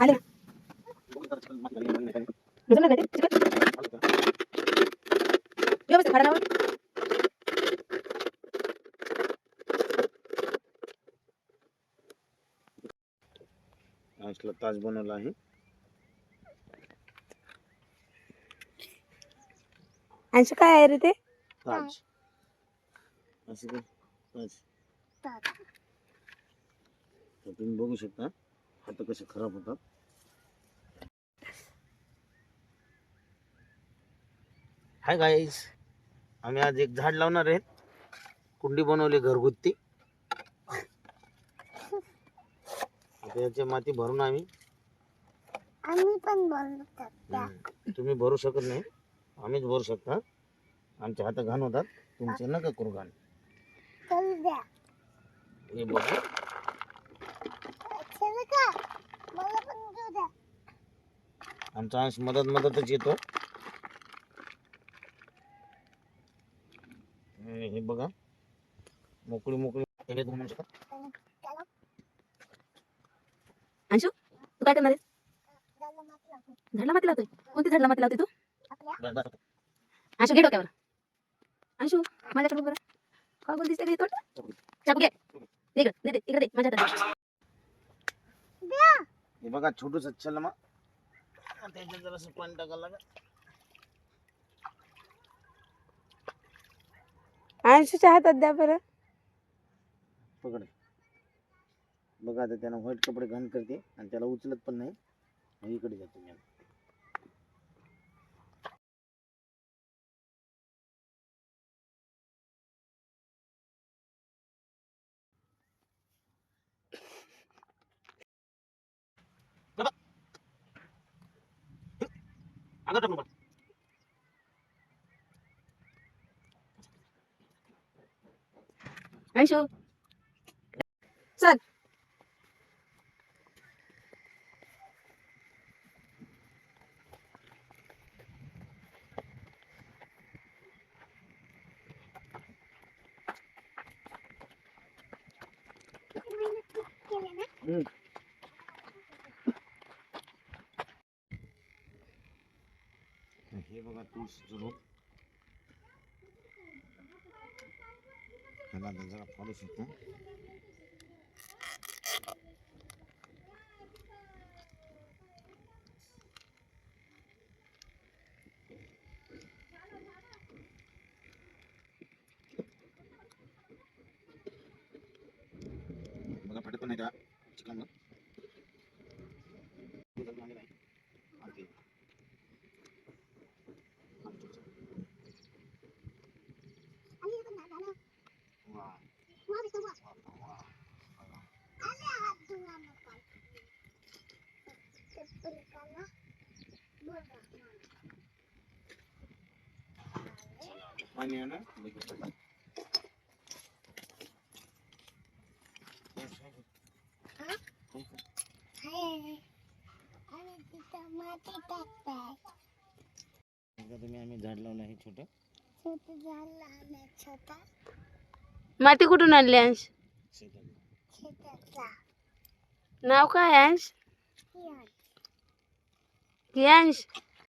आले ना काय ते व्यवस्थित खडा लावा. असला ताज बनवला आहे. अंश काय आहे रे ते? ताज असं काय ताज. तर तुम्ही बघू शकता हात कसे खराब होतात. हाय गाईज, आम्ही आज एक झाड लावणार आहे. कुंडी बनवली घरगुती. त्याची माती भरून आम्ही पण बनवतात. तुम्ही भरू शकत नाही, आम्हीच भरू शकता. आमचे हात घाण होतात, तुमचे नका करू घाण. हे बघा आमचा अंश मदतच येतो. हे बघा मोकळी म्हणू शकता. अंशू तू काय करणार आहेस? झाडला माती लावतोय. कोणती झाडला माती लावते तू? अंशू घे डोक्यावर. अंशू माझ्याकडे बरं काय बोल दिसते तोड चाकू घे. इकडे दे माझ्या हातात. हे बघा छोटूस चल मग त्याच्यात जरासं पाणी टाकायला लागेल. अंशूच्या हातात द्या बरं. पकड. बघा आता त्यानं व्हाईट कपडे घाण करते आणि त्याला उचलत पण नाही. इकडे जातो मी. अंशू चल. हे बघा तुळशीचं रोप. ह्याला जरा पाडू शकतो. बघा फाटत पण नाही त्या चिकनला. पाणी आहे ना तुम्ही आम्ही झाड लावलं आहे छोटं. माती कुठून आणली अंश? नाव काय अंश? हे अंश